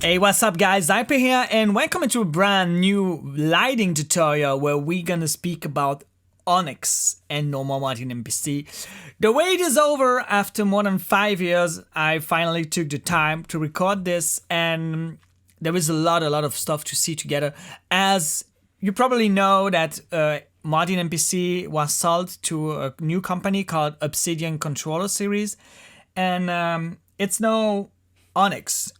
Hey, what's up guys, Zyper here and welcome to a brand new lighting tutorial where we're gonna speak about Onyx and no more modding NPC. The wait is over. After more than 5 years, I finally took the time to record this and there is a lot of stuff to see together. As you probably know that modding NPC was sold to a new company called Obsidian Controller Series and it's no Onyx.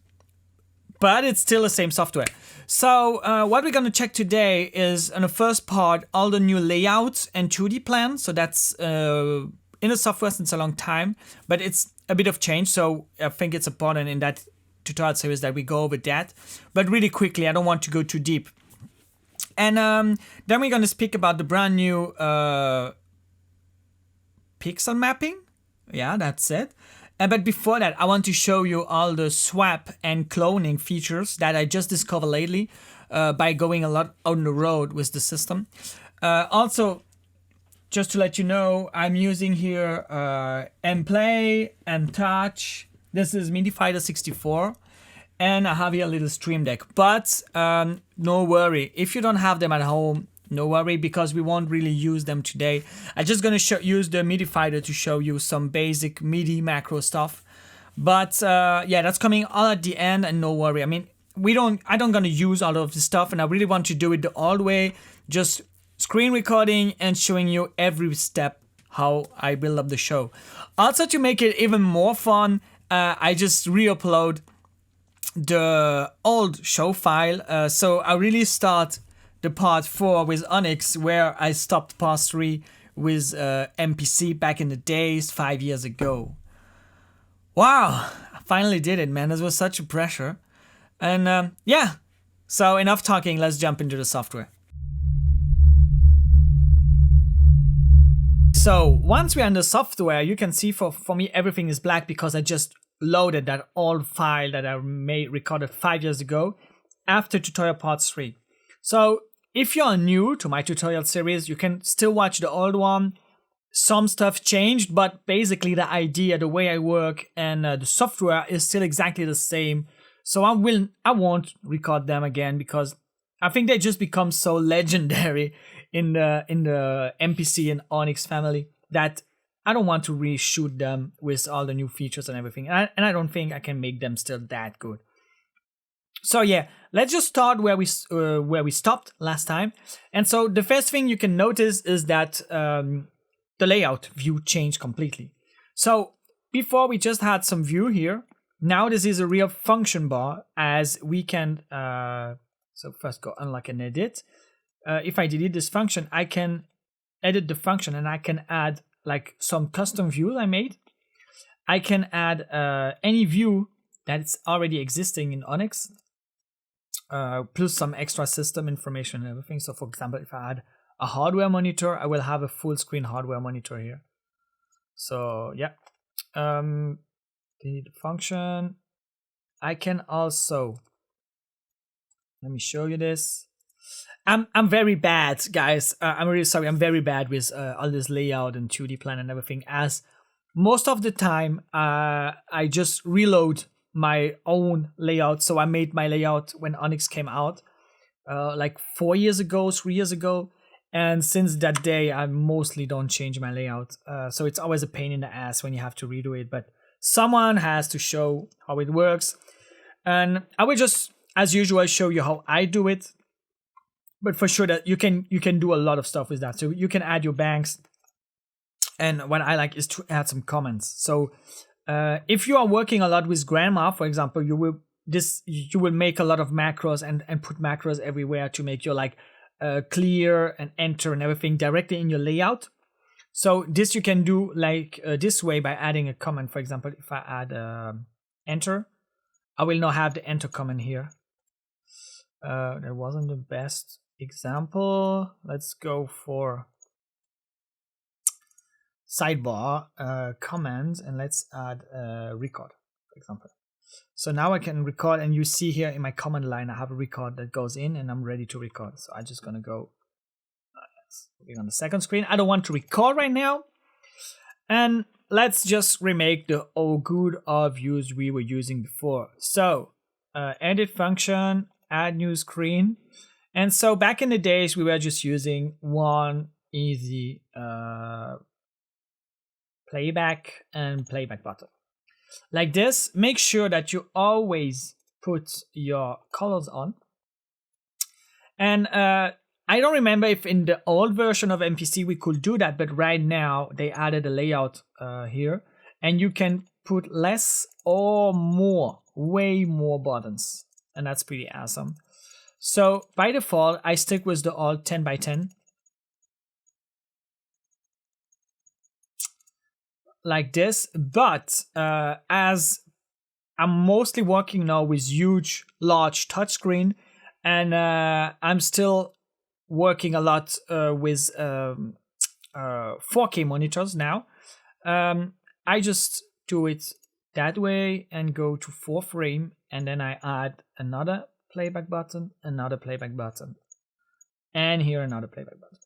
But it's still the same software. So what we're going to check today is, in the first part, all the new layouts and 2D plans. So that's in the software since a long time, but it's a bit of change. So I think it's important in that tutorial series that we go over that. But really quickly, I don't want to go too deep. And then we're going to speak about the brand new pixel mapping. Yeah, that's it. But before that, I want to show you all the swap and cloning features that I just discovered lately by going a lot on the road with the system. Also, just to let you know, I'm using here M-Play and Touch. This is Midi Fighter 64. And I have here a little Stream Deck. But no worry, if you don't have them at home, no worry, because we won't really use them today. I'm just gonna use the MIDI fighter to show you some basic MIDI macro stuff. But yeah, that's coming all at the end, and no worry. I mean, I don't gonna use all of this stuff, and I really want to do it the old way, just screen recording and showing you every step how I build up the show. Also, to make it even more fun, I just re-upload the old show file. So I really start the part 4 with Onyx, where I stopped part 3 with NPC back in the days 5 years ago. Wow, I finally did it, man. This was such a pressure. And yeah, so enough talking, let's jump into the software. So once we're in the software, you can see for me everything is black because I just loaded that old file that I recorded 5 years ago after tutorial part 3. So if you're new to my tutorial series, you can still watch the old one. Some stuff changed, but basically the idea, the way I work, and the software is still exactly the same. So I won't record them again because I think they just become so legendary in the NPC and Onyx family that I don't want to reshoot them with all the new features and everything. And I don't think I can make them still that good. So yeah, let's just start where we stopped last time. And so the first thing you can notice is that the layout view changed completely. So before we just had some view here. Now this is a real function bar, as we can. So first go unlock and edit. If I delete this function, I can edit the function and I can add like some custom views I made. I can add any view that's already existing in Onyx. Plus some extra system information and everything. So for example, if I add a hardware monitor, I will have a full screen hardware monitor here. So yeah, the function. I can also, let me show you this. I'm very bad, guys. I'm really sorry. I'm very bad with all this layout and 2D plan and everything, as most of the time I just reload my own layout. So I made my layout when Onyx came out like 4 years ago, 3 years ago, and since that day I mostly don't change my layout. So it's always a pain in the ass when you have to redo it, but someone has to show how it works, and I will just, as usual, show you how I do it. But for sure that you can do a lot of stuff with that. So you can add your banks, and what I like is to add some comments. So if you are working a lot with grandma, for example, you will make a lot of macros and put macros everywhere to make your like clear and enter and everything directly in your layout. So this you can do like this way by adding a comment. For example, if I add enter, I will now have the enter comment here. That wasn't the best example. Let's go for sidebar commands, and let's add record, for example. So now I can record, and you see here in my command line I have a record that goes in and I'm ready to record. So I'm just gonna go on the second screen. I don't want to record right now, and let's just remake the old good views we were using before. So edit function, add new screen. And so back in the days, we were just using one easy playback and playback button. Like this, make sure that you always put your colors on. And I don't remember if in the old version of MPC we could do that, but right now they added a layout here, and you can put less or more, way more buttons, and that's pretty awesome. So by default, I stick with the old 10 by 10. Like this, but as I'm mostly working now with huge, large touchscreen, and I'm still working a lot with 4K monitors now. I just do it that way and go to 4 frame, and then I add another playback button, and here another playback button.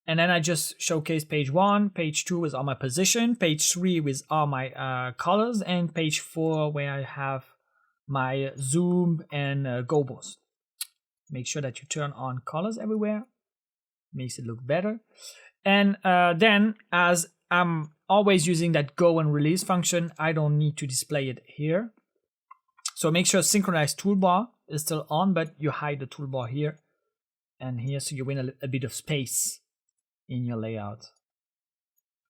And then I just showcase page 1, page 2 with all my position, page 3 with all my colors, and page 4 where I have my zoom and gobos. Make sure that you turn on colors everywhere, makes it look better. And then, as I'm always using that go and release function, I don't need to display it here. So make sure synchronize toolbar is still on, but you hide the toolbar here and here, so you win a bit of space in your layout.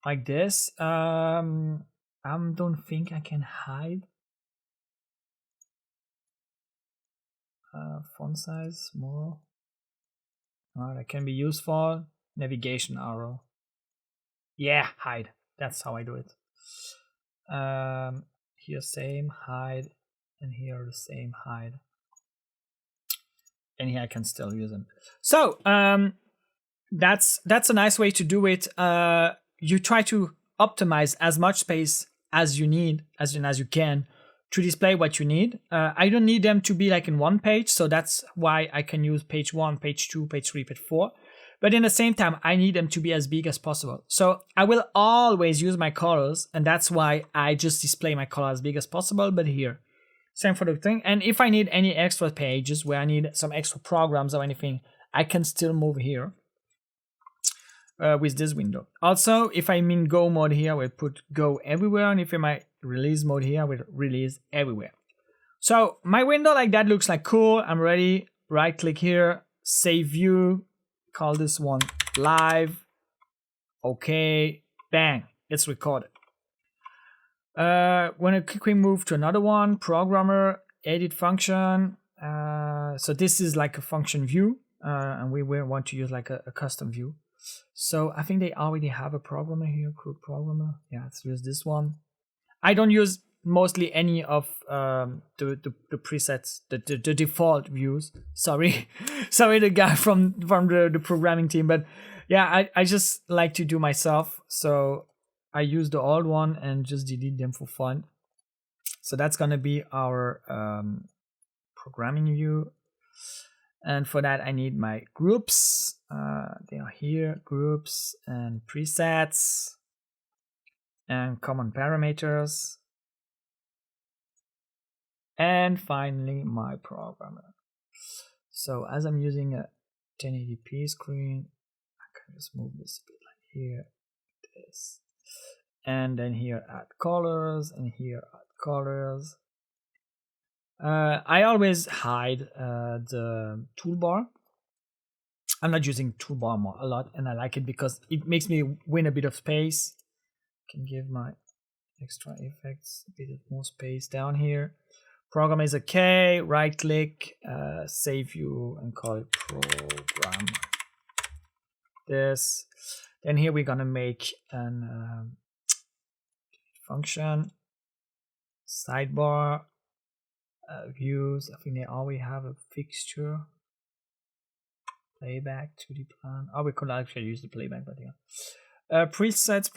Like this. I don't think I can hide font size more. That can be useful. Navigation arrow. Yeah, hide. That's how I do it. Here same hide, and here the same hide, and here I can still use them. So that's a nice way to do it. You try to optimize as much space as you need, as you can, to display what you need. I don't need them to be like in one page, so that's why I can use page 1, page 2, page 3, page 4. But in the same time, I need them to be as big as possible. So I will always use my colors, and that's why I just display my color as big as possible, but here. Same for the thing. And if I need any extra pages where I need some extra programs or anything, I can still move here with this window. Also, if I'm in go mode here, I will put go everywhere, and if I'm in my release mode here, I will release everywhere. So my window like that looks like cool. I'm ready. Right click here, save view, call this one live. Okay, bang, it's recorded. When I quickly move to another one, programmer, edit function. So this is like a function view, and we will want to use like a custom view. So I think they already have a programmer here, crude programmer. Yeah, let's use this one. I don't use mostly any of the presets, the default views. Sorry, sorry, the guy from the programming team, but yeah, I just like to do myself. So I use the old one and just delete them for fun. So that's gonna be our programming view. And for that, I need my groups. They are here, groups and presets and common parameters. And finally, my programmer. So as I'm using a 1080p screen, I can just move this a bit like here, this. And then here add colors, and here add colors. I always hide the toolbar. I'm not using toolbar a lot, and I like it because it makes me win a bit of space. I can give my extra effects a bit of more space down here. Program is okay. Right click, save view, and call it program. This. Then here we're gonna make an function sidebar. Views, I think they already have a fixture, playback, 2D plan. Oh, we could actually use the playback, but yeah. Presets,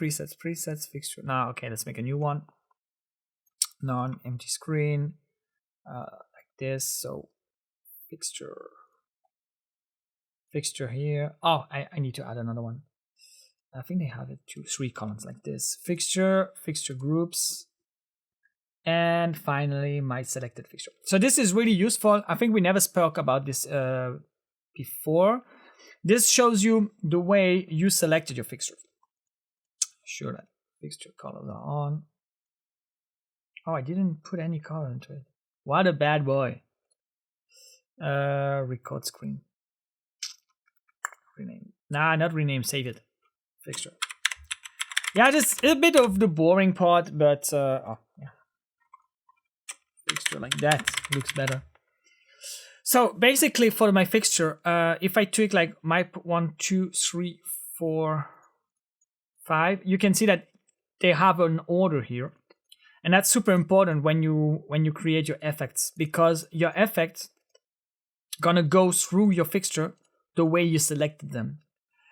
fixture. Now, okay, let's make a new one. Non-empty screen, like this. So fixture here. Oh, I need to add another one. I think they have it 3 columns like this. Fixture groups, And finally, my selected fixture. So this is really useful. I think we never spoke about this before. This shows you the way you selected your fixture. Sure that fixture colors are on. Oh, I didn't put any color into it. What a bad boy. Record screen. Rename. Nah, not rename, save it. Fixture. Yeah, just a bit of the boring part, but oh, yeah. Fixture like that looks better. So basically for my fixture, if I tweak like my 1, 2, 3, 4, 5, you can see that they have an order here. And that's super important when you create your effects, because your effects gonna go through your fixture the way you selected them.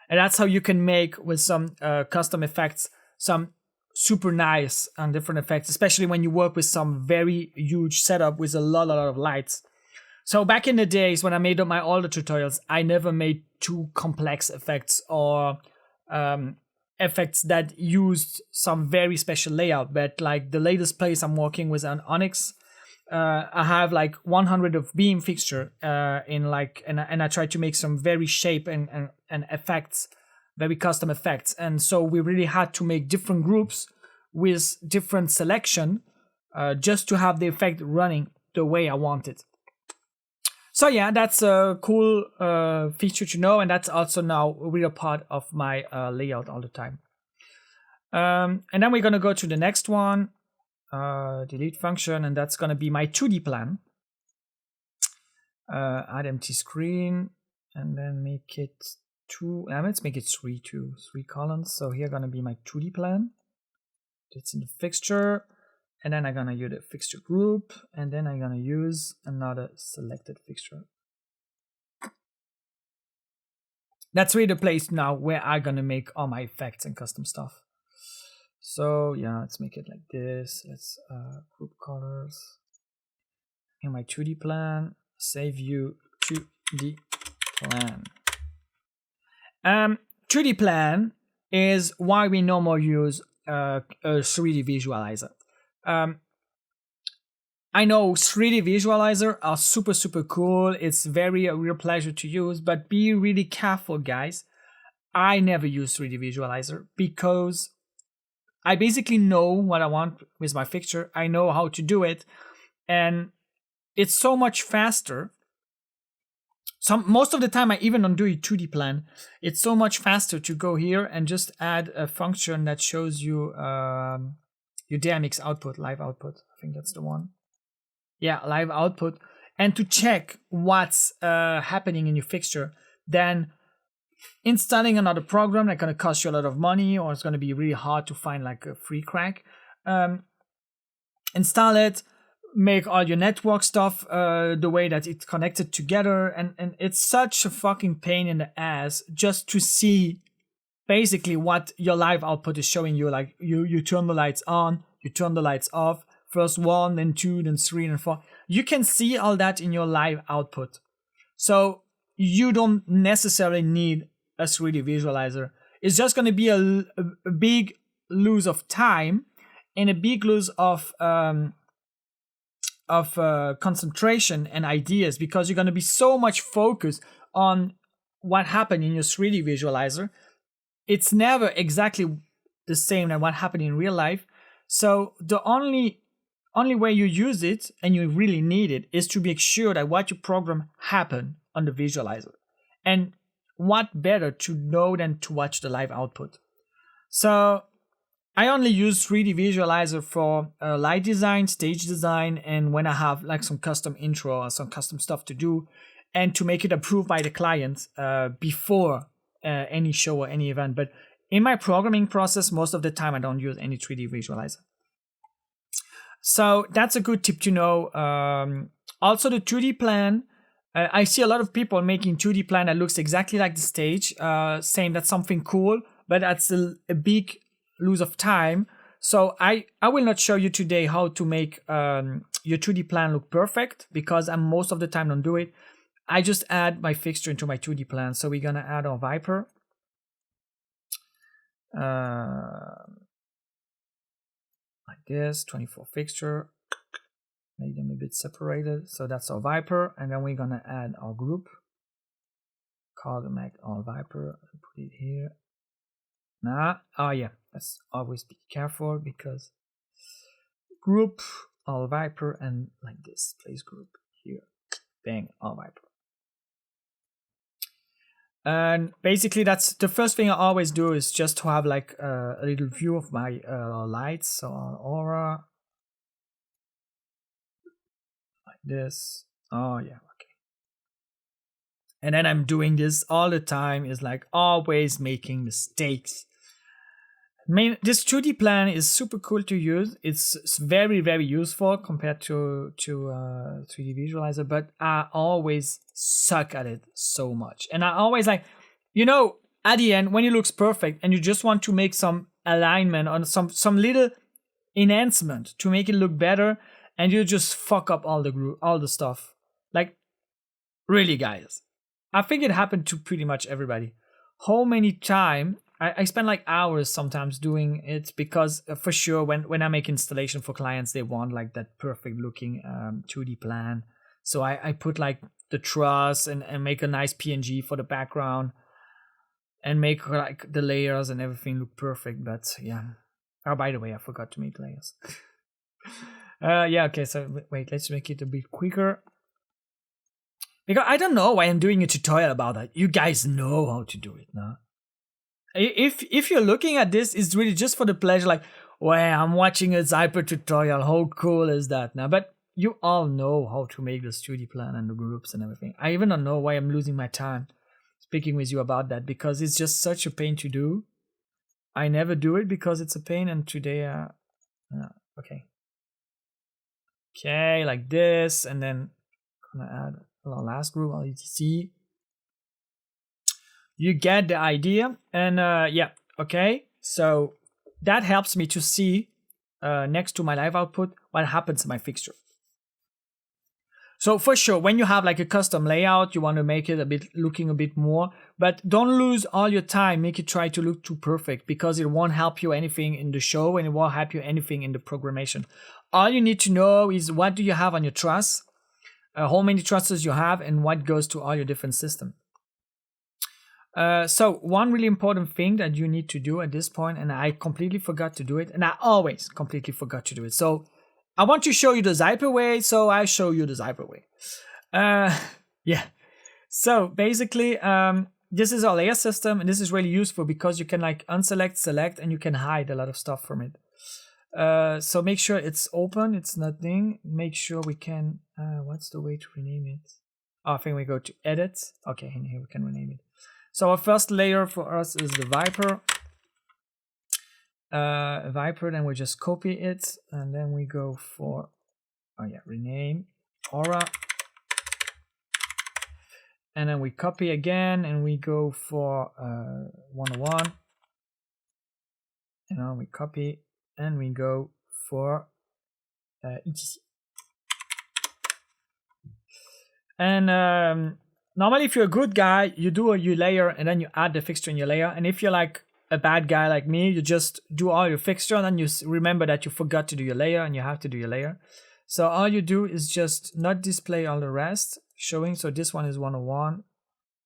And that's how you can make with some custom effects some super nice and different effects, especially when you work with some very huge setup with a lot of lights. So back in the days when I made up my older tutorials, I never made too complex effects or effects that used some very special layout. But like the latest place I'm working with an Onyx, I have like 100 of beam fixture in like, and I try to make some very shape and effects, very custom effects. And so we really had to make different groups with different selection just to have the effect running the way I wanted. So yeah, that's a cool feature to know, and that's also now a real part of my layout all the time. And then we're gonna go to the next one, delete function, and that's gonna be my 2D plan. Add empty screen, and then make it let's make it 3 columns. So here gonna be my 2D plan. It's in the fixture. And then I'm gonna use a fixture group, and then I'm gonna use another selected fixture. That's really the place now where I'm gonna make all my effects and custom stuff. So yeah, let's make it like this. Let's group colors. In my 2D plan, save view 2D plan. 2D plan is why we no more use a 3D visualizer. I know 3D visualizer are super cool. It's a real pleasure to use, but be really careful, guys. I never use 3D visualizer because I basically know what I want with my fixture. I know how to do it, and it's so much faster. Most of the time, I even don't do a 2D plan. It's so much faster to go here and just add a function that shows you your DMX output, live output. I think that's the one. Yeah, live output. And to check what's happening in your fixture, then installing another program that's going to cost you a lot of money, or it's going to be really hard to find like a free crack. Install it, make all your network stuff the way that it's connected together. And it's such a fucking pain in the ass just to see basically what your live output is showing you. Like you turn the lights on, you turn the lights off, first 1, then 2, then 3, then 4. You can see all that in your live output. So you don't necessarily need a 3D visualizer. It's just going to be a big lose of time and a big lose of concentration and ideas, because you're going to be so much focused on what happened in your 3D visualizer. It's never exactly the same as what happened in real life. So the only way you use it, and you really need it, is to make sure that what you program happen on the visualizer. And what better to know than to watch the live output. So I only use 3D visualizer for light design, stage design, and when I have like some custom intro or some custom stuff to do, and to make it approved by the client before any show or any event. But in my programming process, most of the time I don't use any 3D visualizer. So that's a good tip to know. Also the 2D plan, I see a lot of people making 2D plan that looks exactly like the stage, saying that's something cool, but that's a big lose of time. So I will not show you today how to make your 2D plan look perfect, because I most of the time don't do it. I just add my fixture into my 2D plan. So we're gonna add our Zyper. Like this, 24 fixture, make them a bit separated. So that's our Zyper, and then we're gonna add our group. Call the Mac all Zyper. Put it here. Oh yeah, let's always be careful because group all Zyper and like this, place group here. Bang, all Zyper. And basically that's the first thing I always do is just to have like a little view of my lights. So on aura, like this. Oh yeah, okay. And then I'm doing this all the time, is like always making mistakes. This 2D plan is super cool to use. It's very, very useful compared to 3D visualizer, but I always suck at it so much. And I always like, you know, at the end when it looks perfect and you just want to make some alignment on some little enhancement to make it look better, and you just fuck up all the stuff. Like, really, guys, I think it happened to pretty much everybody. How many times I spend like hours sometimes doing it, because for sure when I make installation for clients, they want like that perfect looking 2D plan. So I put like the truss and make a nice PNG for the background and make like the layers and everything look perfect. But yeah. Oh, by the way, I forgot to make layers. Yeah, okay, so wait, let's make it a bit quicker. Because I don't know why I'm doing a tutorial about that. You guys know how to do it now. If you're looking at this, it's really just for the pleasure, like, wow, I'm watching a Zyper tutorial. How cool is that now? But you all know how to make the 2D plan and the groups and everything. I even don't know why I'm losing my time speaking with you about that, because it's just such a pain to do. I never do it because it's a pain, and today, okay. Okay, like this, and then gonna add our last group, our etc. You get the idea, and yeah, okay. So that helps me to see next to my live output what happens to my fixture. So for sure, when you have like a custom layout, you want to make it looking a bit more, but don't lose all your time. Make it try to look too perfect, because it won't help you anything in the show, and it won't help you anything in the programmation. All you need to know is what do you have on your truss, how many trusses you have, and what goes to all your different systems. So one really important thing that you need to do at this point, and I completely forgot to do it, and I always completely forgot to do it. So I want to show you the Zyper way, so I show you the Zyper way. Yeah. So basically, this is our layer system, and this is really useful because you can like unselect, select, and you can hide a lot of stuff from it. So make sure it's open, it's nothing. Make sure we can, what's the way to rename it? Oh, I think we go to edit. Okay, and here we can rename it. So our first layer for us is the Zyper. Zyper, then we just copy it, and then we go for, oh yeah, rename, aura. And then we copy again, and we go for 101. And now we copy, and we go for etc. And normally, if you're a good guy, you do your layer, and then you add the fixture in your layer. And if you're like a bad guy like me, you just do all your fixture, and then you remember that you forgot to do your layer, and you have to do your layer. So all you do is just not display all the rest showing. So this one is 101,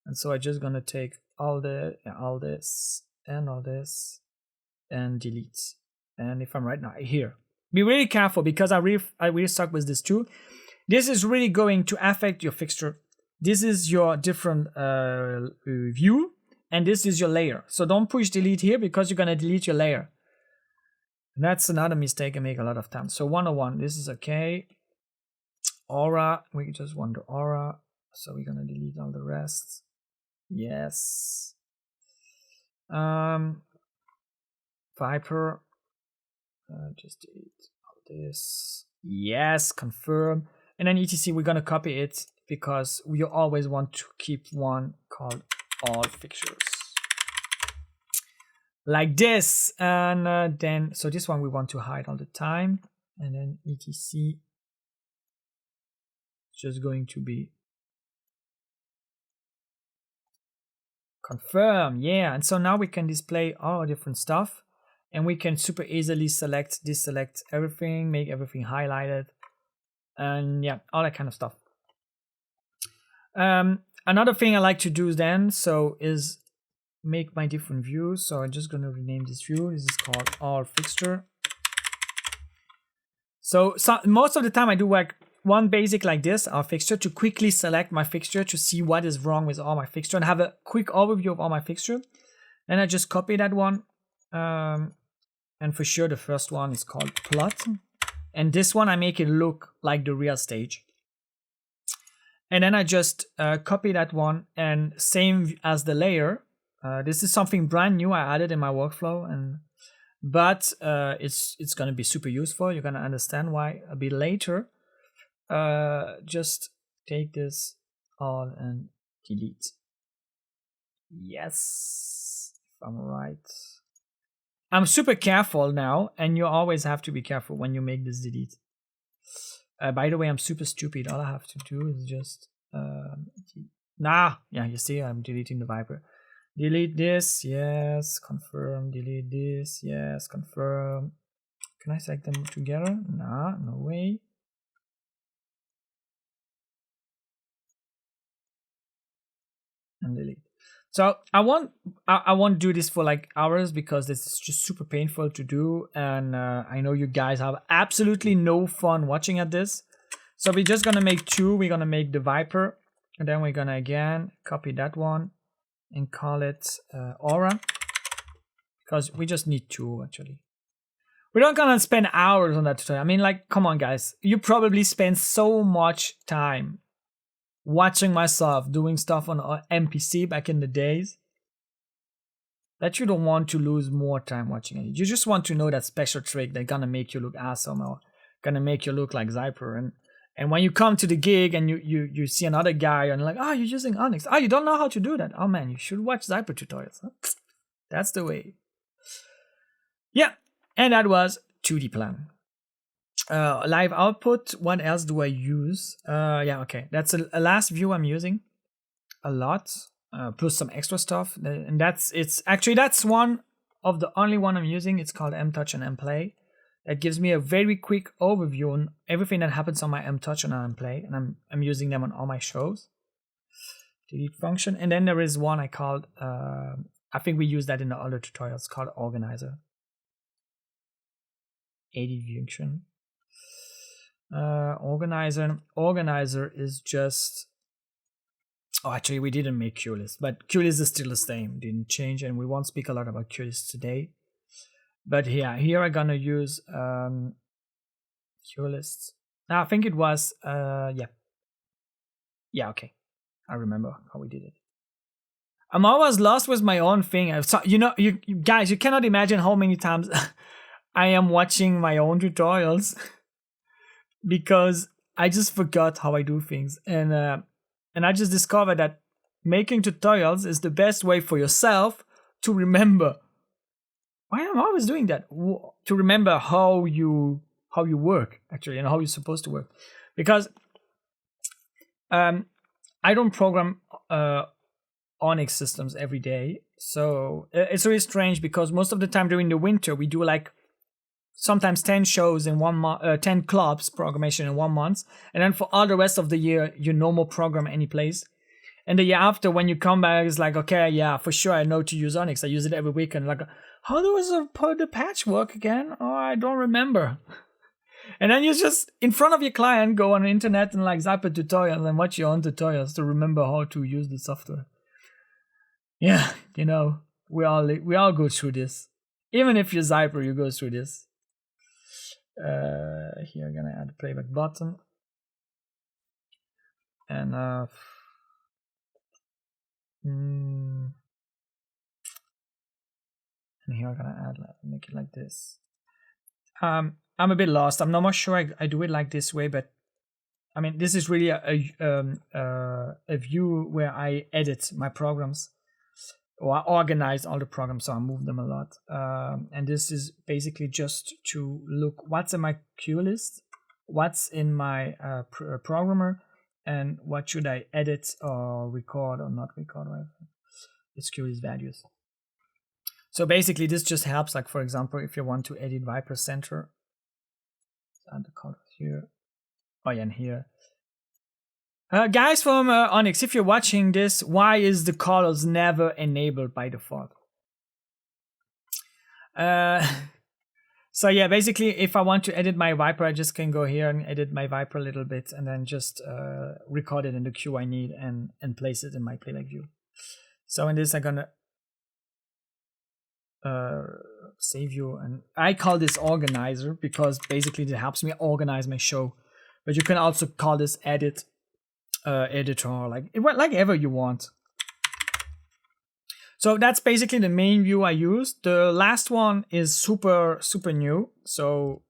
and so I'm just gonna take all this and all this and delete. And if I'm right now here, be really careful, because I really suck with this too. This is really going to affect your fixture. This is your different view, and this is your layer. So don't push delete here, because you're gonna delete your layer. And that's another mistake I make a lot of times. So 101, this is okay. Aura, we just want the aura. So we're gonna delete all the rest. Yes. Zyper, just delete all this. Yes, confirm. And then etc, we're gonna copy it, because we always want to keep one called all fixtures. Like this. And then, so this one we want to hide all the time. And then etc, just going to be confirm. Yeah, and so now we can display all our different stuff, and we can super easily select, deselect everything, make everything highlighted. and yeah, all that kind of stuff. Another thing I like to do then is make my different views. So I'm just going to rename this view. This is called all fixture. So most of the time I do like one basic like this, our fixture, to quickly select my fixture to see what is wrong with all my fixture and have a quick overview of all my fixture. Then I just copy that one. And for sure the first one is called plot. And this one I make it look like the real stage. And then I just copy that one, and same as the layer. This is something brand new I added in my workflow, but it's gonna be super useful. You're gonna understand why a bit later. Just take this all and delete. Yes, if I'm right. I'm super careful now, and you always have to be careful when you make this delete. By the way, I'm super stupid. All I have to do is just yeah, you see, I'm deleting the Zyper. Delete this, yes, confirm. Delete this, yes, confirm. Can I select them together? Nah, no way. And delete. So I won't do this for like hours because it's just super painful to do, and I know you guys have absolutely no fun watching at this. So we're just gonna make two. We're gonna make the Zyper, and then we're gonna again copy that one and call it aura, because we just need two actually. We're not gonna spend hours on that tutorial. I mean, like, come on guys, you probably spend so much time watching myself doing stuff on MPC back in the days that you don't want to lose more time watching it. You just want to know that special trick that's gonna make you look awesome or gonna make you look like Zyper. And when you come to the gig and you see another guy and like, oh, you're using Onyx. Oh, you don't know how to do that. Oh man, you should watch Zyper tutorials. Huh? That's the way. Yeah, and that was 2D plan. Live output, what else do I use? Yeah, okay, that's a last view I'm using a lot, plus some extra stuff, and that's one of the only one I'm using. It's called mtouch and mplay. That gives me a very quick overview on everything that happens on my mtouch and mplay, and I'm using them on all my shows. Delete function, and then there is one I called I think we use that in the other tutorials, called organizer. Edit function. Organizer is just, oh, actually we didn't make QList, but QList is still the same, didn't change, and we won't speak a lot about QList today. But yeah, here I'm gonna use QList. I think it was yeah, okay, I remember how we did it. I'm always lost with my own thing. So, you know, you guys, you cannot imagine how many times I am watching my own tutorials because I just forgot how I do things, and I just discovered that making tutorials is the best way for yourself to remember. Why am I always doing that? To remember how you work actually, and how you're supposed to work, because I don't program Onyx systems every day, so it's really strange because most of the time during the winter we do like sometimes 10 shows in 1 month, 10 clubs programmation in 1 month, and then for all the rest of the year you normal program any place. And the year after, when you come back, it's like, okay, yeah, for sure I know to use Onyx. I use it every weekend. Like, how does the patch work again? Oh, I don't remember. And then you just in front of your client go on the internet and like Zyper tutorials and watch your own tutorials to remember how to use the software. Yeah, you know, we all go through this. Even if you're Zyper, you go through this. Here I'm gonna add a playback button, and and here I'm gonna make it like this. I'm a bit lost. I'm not much sure I do it like this way, but I mean, this is really a view where I edit my programs, or I organize all the programs, so I move them a lot. And this is basically just to look what's in my queue list, what's in my programmer, and what should I edit or record or not record, whatever. It's queue list values. So basically this just helps, like for example, if you want to edit Zyper Center, add the color here. Oh yeah, and here. Guys from Onyx, if you're watching this, why is the colors never enabled by default? So yeah, basically, if I want to edit my Viper, I just can go here and edit my Viper a little bit, and then just record it in the queue I need and place it in my playback view. So in this, I'm gonna save you, and I call this organizer because basically it helps me organize my show. But you can also call this edit editor, like ever you want. So that's basically the main view I use. The last one is super new, so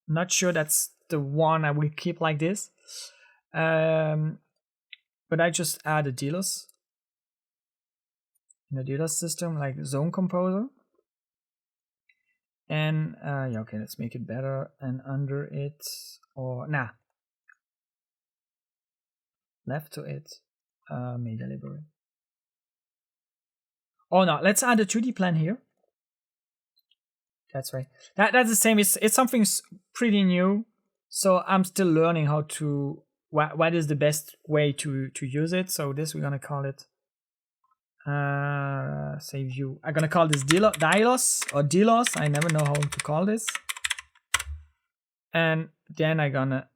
not sure that's the one I will keep like this. But I just add a dealers in the dealers system, like zone composer. And yeah, okay, let's make it better. And under it, or nah, left to it, media library. Oh no, let's add a 2D plan here. That's right. That's the same. It's something pretty new, so I'm still learning how to what is the best way to use it. So this we're gonna call it save view. I'm gonna call this Dilos or Dilos. I never know how to call this. And then I'm gonna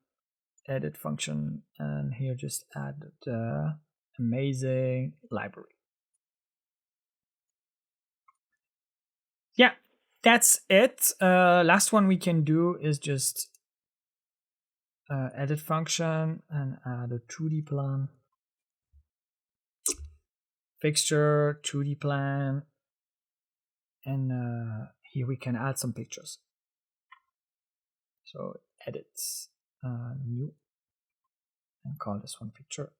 edit function, and here just add the amazing library. Yeah, that's it. Last one we can do is just edit function and add a 2D plan. Fixture, 2D plan. And here we can add some pictures. So edit, new, and call this one picture.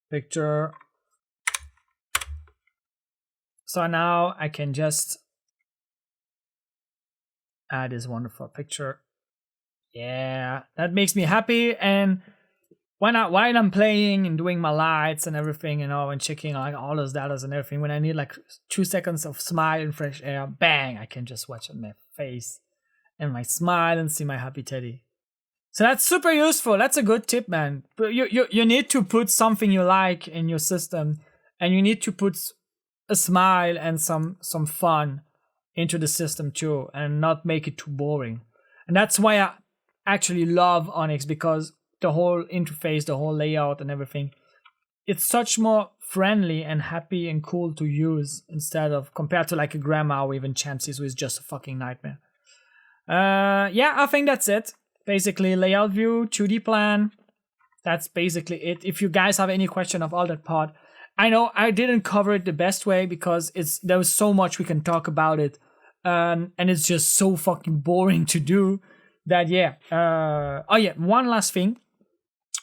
Picture. So now I can just add this wonderful picture. Yeah, that makes me happy. And while I'm playing and doing my lights and everything, you know, and checking like all those data and everything, when I need like 2 seconds of smile and fresh air, bang, I can just watch on my face and my smile and see my happy teddy. So that's super useful. That's a good tip, man. But you need to put something you like in your system, and you need to put a smile and some fun into the system too, and not make it too boring. And that's why I actually love Onyx, because the whole interface, the whole layout and everything, it's such more friendly and happy and cool to use, instead of compared to like a Grandma or even Champsies, which is just a fucking nightmare. Yeah, I think that's it. Basically, layout view, 2D plan. That's basically it. If you guys have any question of all that part, I know I didn't cover it the best way because there was so much we can talk about it, and it's just so fucking boring to do that. Yeah. Oh yeah, one last thing.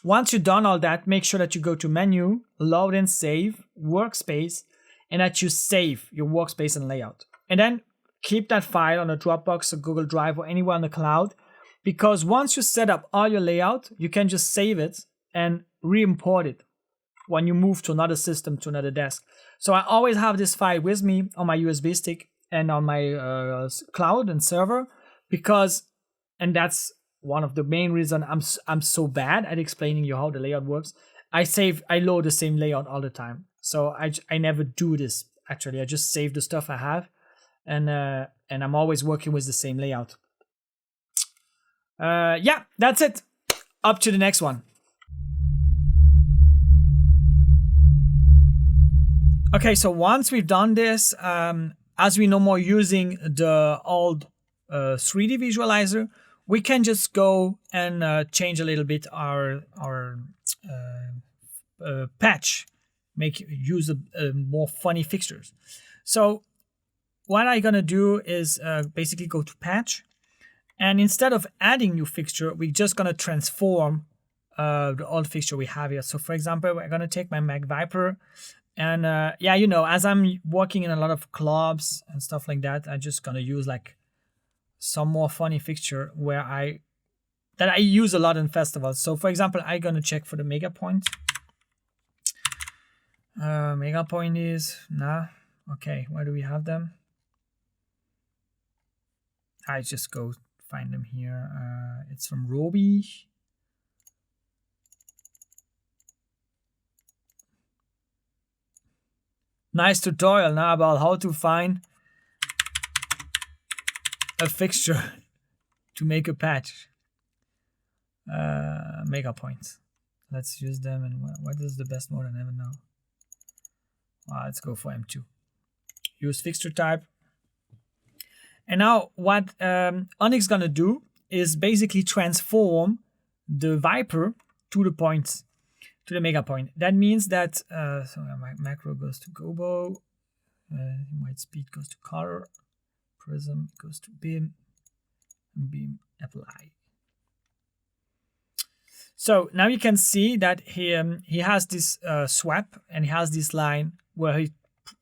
Once you've done all that, make sure that you go to menu, load and save, workspace, and that you save your workspace and layout. And then keep that file on a Dropbox or Google Drive or anywhere on the cloud, because once you set up all your layout, you can just save it and re-import it when you move to another system, to another desk. So I always have this file with me on my USB stick and on my cloud and server, and that's one of the main reasons I'm so bad at explaining you how the layout works. I load the same layout all the time. So I never do this, actually. I just save the stuff I have, and I'm always working with the same layout. Yeah, that's it. Up to the next one. Okay, so once we've done this, as we no more using the old 3D visualizer, we can just go and change a little bit our patch, use more funny fixtures. So what I'm gonna do is basically go to patch, and instead of adding new fixture, we're just gonna transform the old fixture we have here. So for example, we're gonna take my Mac Viper, and yeah, you know, as I'm working in a lot of clubs and stuff like that, I'm just gonna use like some more funny fixture that I use a lot in festivals. So for example, I'm gonna check for the mega point. Mega point is okay. Where do we have them? I just go find them here. It's from Roby. Nice tutorial now about how to find a fixture to make a patch. Mega points. Let's use them. And what is the best mode? I never know. Let's go for M2. Use fixture type. And now what Onyx gonna do is basically transform the Zyper to the points, to the mega point. That means that so my macro goes to gobo, white speed goes to color, prism goes to beam, and beam apply. So now you can see that he has this swap, and he has this line where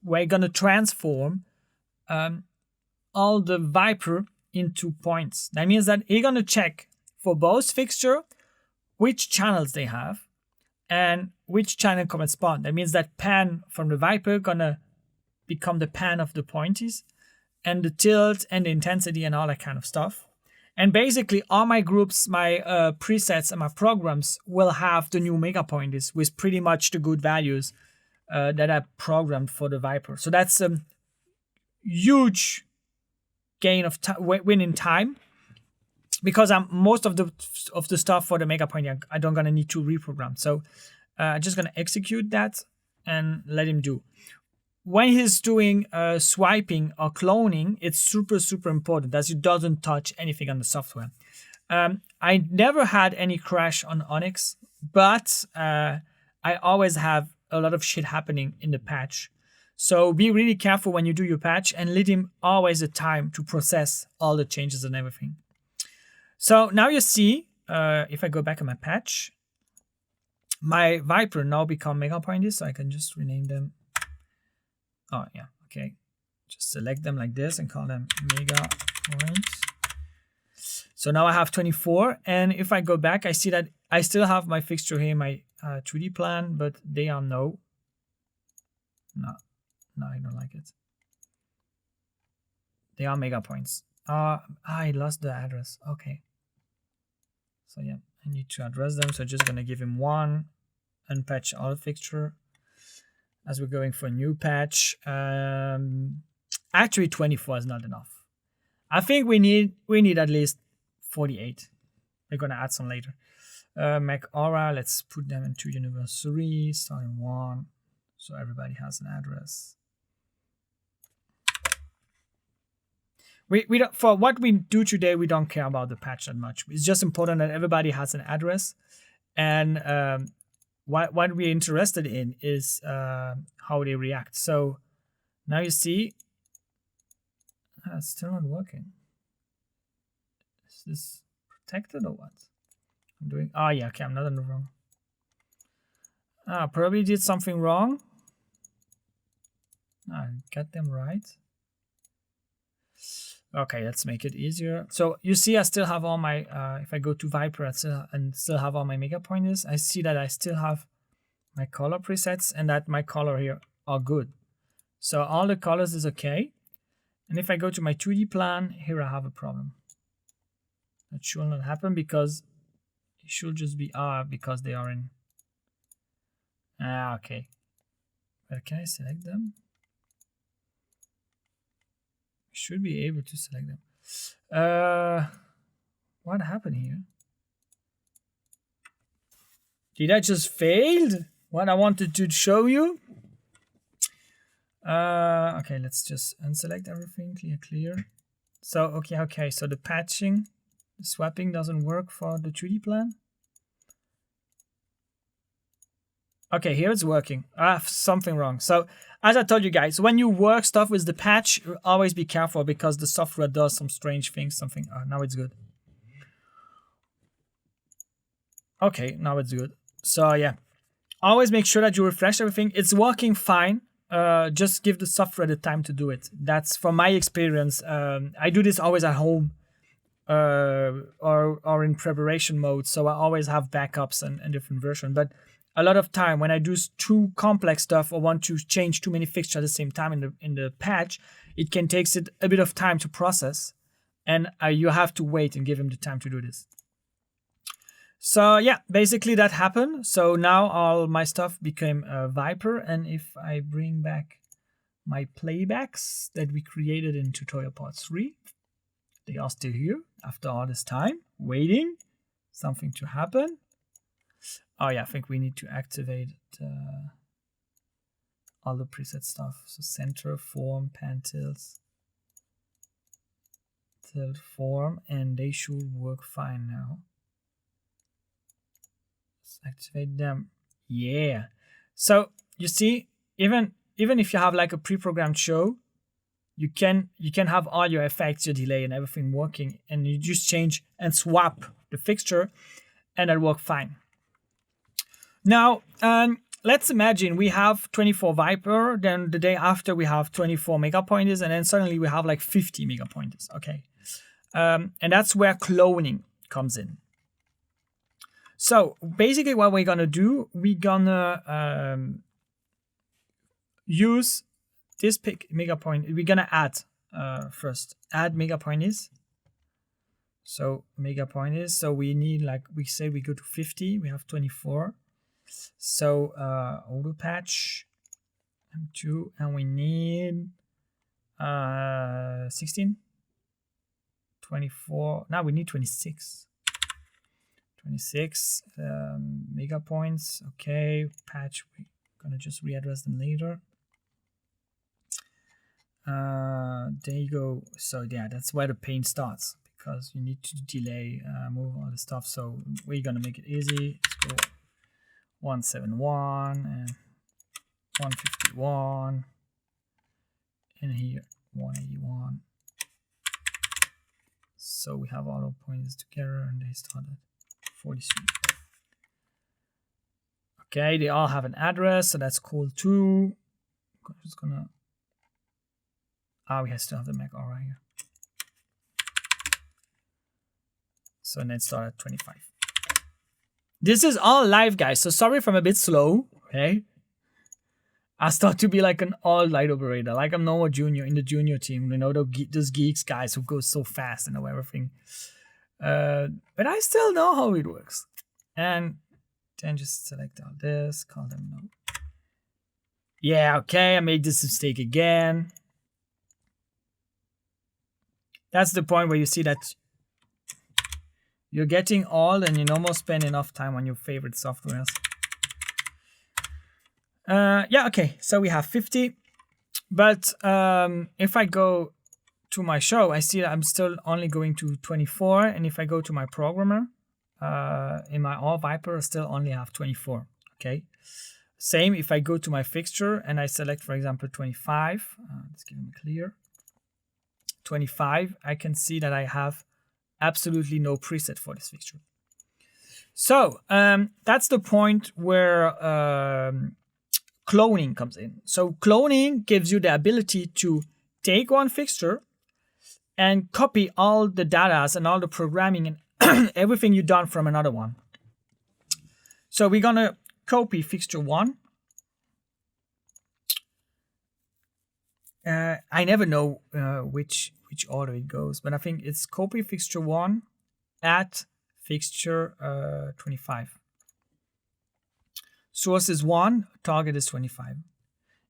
we're gonna transform all the Zyper into points. That means that he's gonna check for both fixture which channels they have and which channel correspond. That means that pan from the Zyper gonna become the pan of the pointies, and the tilt and the intensity and all that kind of stuff. And basically all my groups, my presets and my programs will have the new mega pointers with pretty much the good values that I programmed for the Zyper. So that's a huge gain of winning time, because most of the stuff for the mega point I don't gonna need to reprogram. So I'm just gonna execute that and let him do. When he's doing swiping or cloning, it's super important that he doesn't touch anything on the software. I never had any crash on Onyx, but I always have a lot of shit happening in the patch. So be really careful when you do your patch, and let him always the time to process all the changes and everything. So now you see, if I go back in my patch, my Zyper now become mega pointers, so I can just rename them. Oh yeah, okay. Just select them like this and call them mega points. So now I have 24, and if I go back, I see that I still have my fixture here, my 2D plan, but they are no, I don't like it. They are mega points. I lost the address. Okay. So yeah, I need to address them. So just gonna give him 1, unpatch all fixture as we're going for a new patch. Actually 24 is not enough. I think we need at least 48. We're gonna add some later. Mac Aura, let's put them into Universe 3, starting 1, so everybody has an address. We don't, for what we do today, we don't care about the patch that much. It's just important that everybody has an address, and what we're interested in is how they react. So now you see, it's still not working. Is this protected or what? I'm doing, oh yeah, okay, I'm not in the wrong. Probably did something wrong. I got them right. Okay, let's make it easier. So you see, I still have all my, if I go to Zyper and still have all my mega pointers, I see that I still have my color presets and that my color here are good. So all the colors is okay. And if I go to my 2D plan, here I have a problem. That should not happen because it should just be because they are in. Okay. But can I select them? Should be able to select them. What happened here? Did I just failed what I wanted to show you? Okay, let's just unselect everything, clear. So okay, so the patching, the swapping doesn't work for the 2D plan. Okay, here it's working. I have something wrong. So as I told you guys, when you work stuff with the patch, always be careful because the software does some strange things. Now it's good. Okay, now it's good. So yeah, always make sure that you refresh everything. It's working fine. Just give the software the time to do it. That's from my experience. I do this always at home or in preparation mode. So I always have backups and different versions. But a lot of time when I do too complex stuff or want to change too many fixtures at the same time in the patch, it can take a bit of time to process. and you have to wait and give him the time to do this. So yeah, basically that happened. So now all my stuff became Zyper, and if I bring back my playbacks that we created in tutorial part 3, they are still here after all this time, waiting something to happen. Oh yeah, I think we need to activate all the preset stuff. So center, form, pan tilts, tilt, form, and they should work fine now. Let's activate them. Yeah. So you see, even if you have like a pre-programmed show, you can have all your effects, your delay, and everything working, and you just change and swap the fixture, and it'll work fine. Now, let's imagine we have 24 Zyper, then the day after we have 24 mega pointers, and then suddenly we have like 50 mega pointers. Okay, and that's where cloning comes in. So basically, what we're gonna do, we're gonna use this mega point. We're gonna add first add mega pointers. So mega pointers. So we need, like we say, we go to 50. We have 24. So auto patch M2, and we need 16, 24. Now we need 26. 26 mega points. Okay, patch. We're gonna just readdress them later. There you go. So yeah, that's where the pain starts, because you need to delay, move all the stuff. So we're gonna make it easy. Let's go 171 and 151, and here 181. So we have all our points together, and they start at 43. Okay, they all have an address, so that's cool too. I'm just gonna. We still have the Mac right here. So let's start at 25. This is all live, guys. So sorry if I'm a bit slow. Okay. I start to be like an all-light operator, like I'm Noah Junior in the junior team. You know, those geeks guys who go so fast and know everything. But I still know how it works. And then just select all this, call them no. Yeah, okay, I made this mistake again. That's the point where you see that you're getting all and you almost spend enough time on your favorite softwares. Yeah, okay, so we have 50. But if I go to my show, I see that I'm still only going to 24. And if I go to my programmer, in my all Zyper, I still only have 24. Okay. Same if I go to my fixture and I select, for example, 25. Let's give them a clear. 25. I can see that I have absolutely no preset for this fixture. So that's the point where cloning comes in. So cloning gives you the ability to take one fixture and copy all the data and all the programming and everything you've done from another one. So we're gonna copy fixture 1. I never know which order it goes, but I think it's copy fixture 1 at fixture 25. Source is 1, target is 25.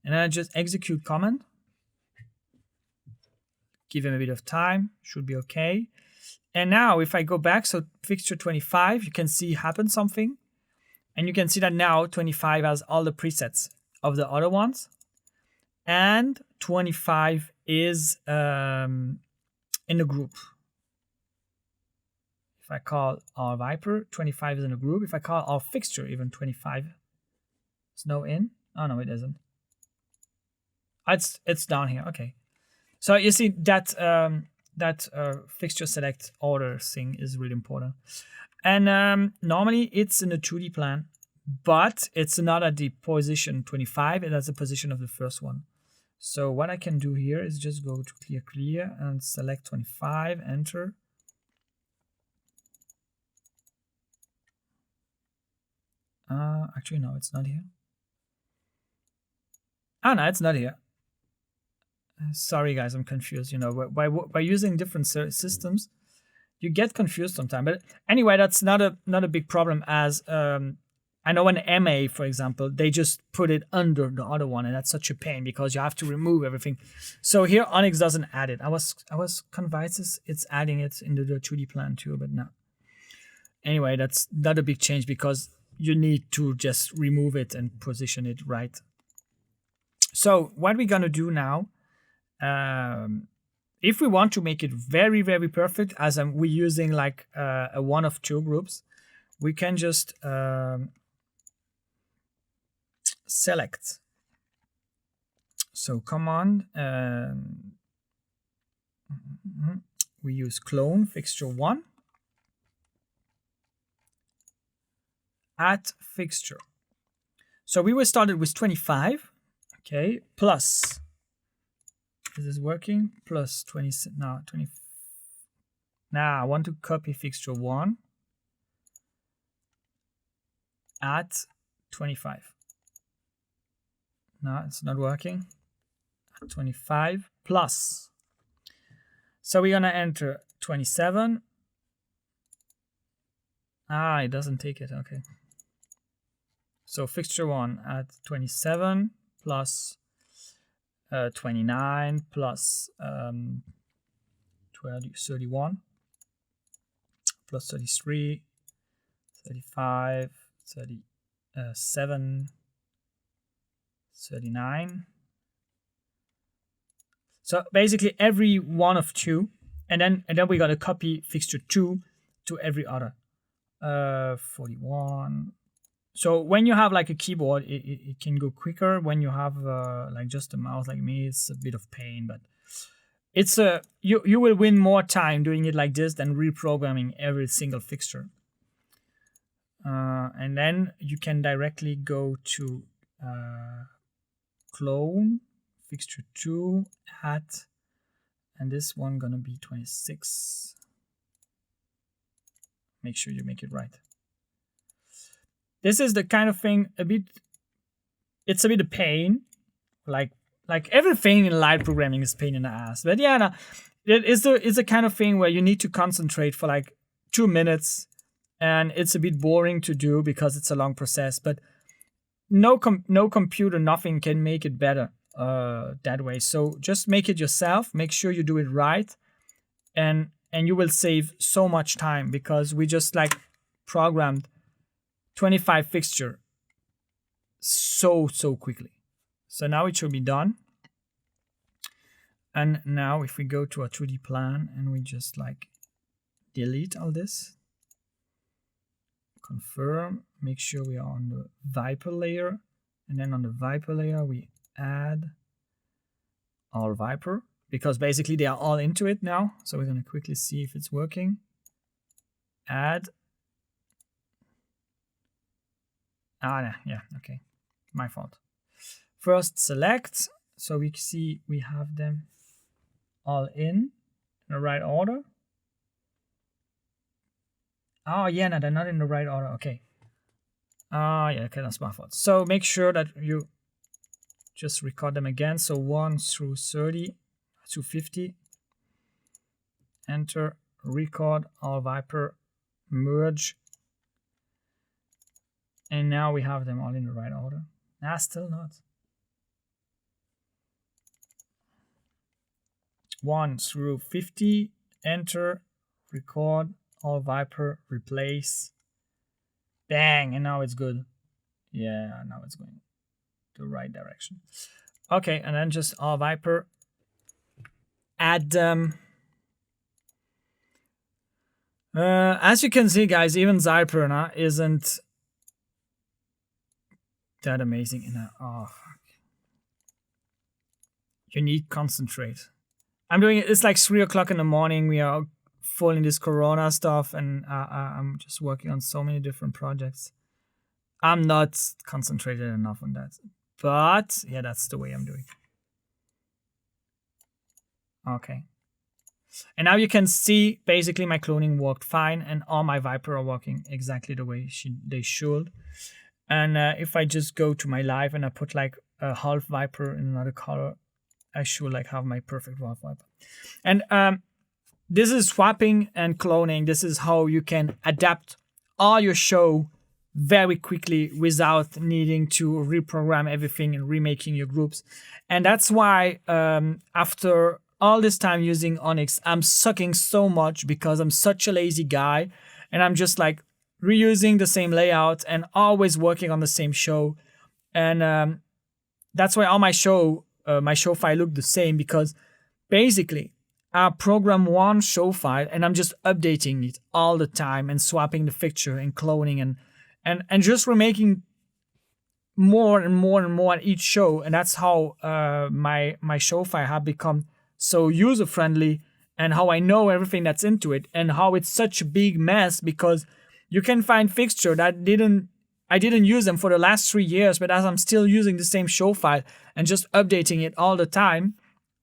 And then I just execute command. Give him a bit of time, should be okay. And now if I go back, so fixture 25, you can see happen something. And you can see that now 25 has all the presets of the other ones. And 25 is in a group. If I call our Zyper, 25 is in a group. If I call our fixture, even 25 is no in. Oh no, it isn't. It's down here. Okay. So you see that fixture select order thing is really important. And normally it's in a 2D plan, but it's not at the position 25. It has the position of the first one. So what I can do here is just go to clear and select 25, enter. Actually, no, it's not here. Oh, no, it's not here. Sorry guys, I'm confused. You know, by using different systems, you get confused sometimes. But anyway, that's not a big problem. As I know an MA, for example, they just put it under the other one, and that's such a pain because you have to remove everything. So here Onyx doesn't add it. I was convinced it's adding it into the 2D plan too, but no. Anyway, that's not a big change because you need to just remove it and position it right. So what we're gonna do now, if we want to make it very, very perfect, as we're using like a one of two groups, we can just select. So command, we use clone fixture 1 at fixture. So we were started with 25, okay, plus, is this working? Plus 20, no, 20. Now I want to copy fixture 1 at 25. No, it's not working. 25 plus. So we're gonna enter 27. It doesn't take it, okay. So fixture 1 at 27 plus 29 plus 31 plus 33, 35, 37, 39. So basically every one of two, and then we gotta copy fixture 2 to every other. 41. So when you have like a keyboard, it can go quicker. When you have like just a mouse like me, it's a bit of pain, but it's you will win more time doing it like this than reprogramming every single fixture. And then you can directly go to clone fixture 2 at, and this one gonna be 26. Make sure you make it right. This is the kind of thing it's a bit of pain, like everything in light programming is pain in the ass. But yeah, no, it's the kind of thing where you need to concentrate for like 2 minutes, and it's a bit boring to do because it's a long process. But no computer, nothing can make it better that way. So just make it yourself. Make sure you do it right, and you will save so much time because we just like programmed 25 fixture so quickly. So now it should be done. And now if we go to our 2D plan and we just like delete all this, confirm, make sure we are on the Zyper layer, and then on the Zyper layer we add all Zyper, because basically they are all into it now. So we're going to quickly see if it's working. Add. Yeah, okay, my fault. First select, so we see we have them all in the right order. Oh yeah, no, they're not in the right order, okay. Yeah, okay, that's my fault. So make sure that you just record them again. So 1 through 30 to 50. Enter, record, all Zyper, merge. And now we have them all in the right order. Still not. 1 through 50, enter, record, all Zyper, replace. Bang, and now it's good. Yeah, now it's going the right direction. Okay, and then just all Zyper, add them. As you can see, guys, even Zyper isn't that amazing. Oh, fuck. You need concentrate. I'm doing it. It's like 3 o'clock in the morning. We are full in this Corona stuff, and I'm just working on so many different projects. I'm not concentrated enough on that. But yeah, that's the way I'm doing. Okay. And now you can see basically my cloning worked fine, and all my Zyper are working exactly the way they should. And if I just go to my live and I put like a half Zyper in another color, I should like have my perfect rough wipe. And this is swapping and cloning. This is how you can adapt all your show very quickly without needing to reprogram everything and remaking your groups. And that's why after all this time using Onyx, I'm sucking so much because I'm such a lazy guy, and I'm just like reusing the same layout and always working on the same show. And that's why all my show file look the same, because basically I program one show file and I'm just updating it all the time and swapping the fixture and cloning and just remaking more and more and more at each show. And that's how my show file have become so user friendly, and how I know everything that's into it, and how it's such a big mess, because you can find fixture that I didn't use them for the last 3 years, but as I'm still using the same show file and just updating it all the time,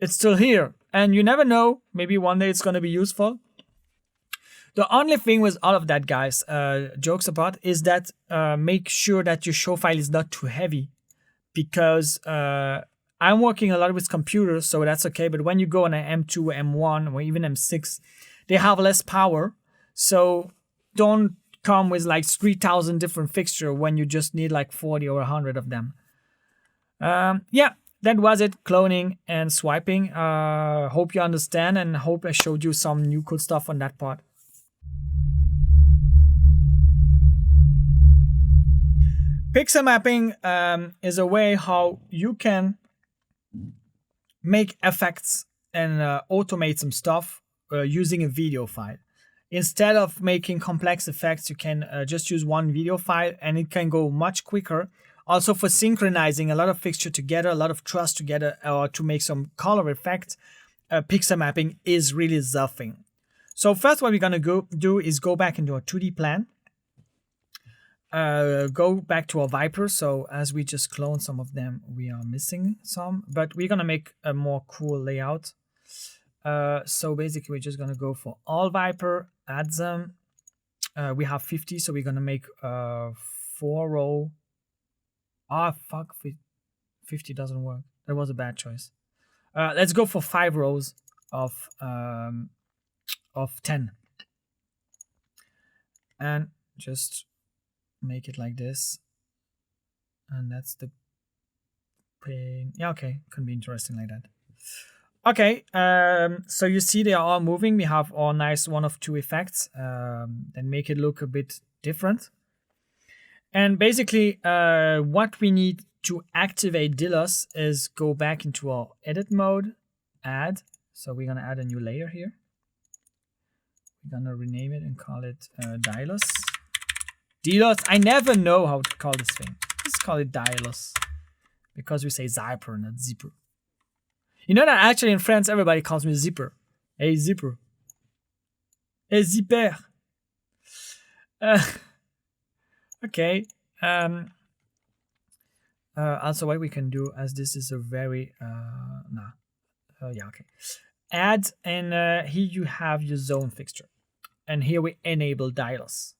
it's still here. And you never know, maybe one day it's going to be useful. The only thing with all of that, guys, jokes apart, is that make sure that your show file is not too heavy, because I'm working a lot with computers, so that's okay. But when you go on an M2, M1, or even M6, they have less power. So don't come with like 3,000 different fixtures when you just need like 40 or 100 of them. Yeah, that was it, cloning and swiping. Hope you understand, and hope I showed you some new cool stuff on that part. Pixel mapping is a way how you can make effects and automate some stuff using a video file. Instead of making complex effects, you can just use one video file, and it can go much quicker. Also for synchronizing a lot of fixture together, a lot of truss together, or to make some color effects, pixel mapping is really the thing. So first what we're going to do is go back into our 2D plan. Go back to our Zyper. So as we just clone some of them, we are missing some, but we're gonna make a more cool layout. So basically we're just gonna go for all Zyper, add them. We have 50, so we're gonna make 4 row. Ah, fuck, 50 doesn't work. That was a bad choice. Let's go for 5 rows of 10, and just make it like this. And that's the pain. Yeah, okay, could be interesting like that. Okay, so you see they are all moving. We have our nice 1 of 2 effects that make it look a bit different. And basically what we need to activate Dilos is go back into our edit mode, add. So we're gonna add a new layer here. We're gonna rename it and call it Dilos. Dilos, I never know how to call this thing. Let's call it Dilos, because we say Zyper, not Zipper. You know that actually in France everybody calls me Zipper. Hey Zipper. Hey Zipper. Okay. Also what we can do, as this is a very yeah, okay. Add, and here you have your zone fixture, and here we enable Dilos.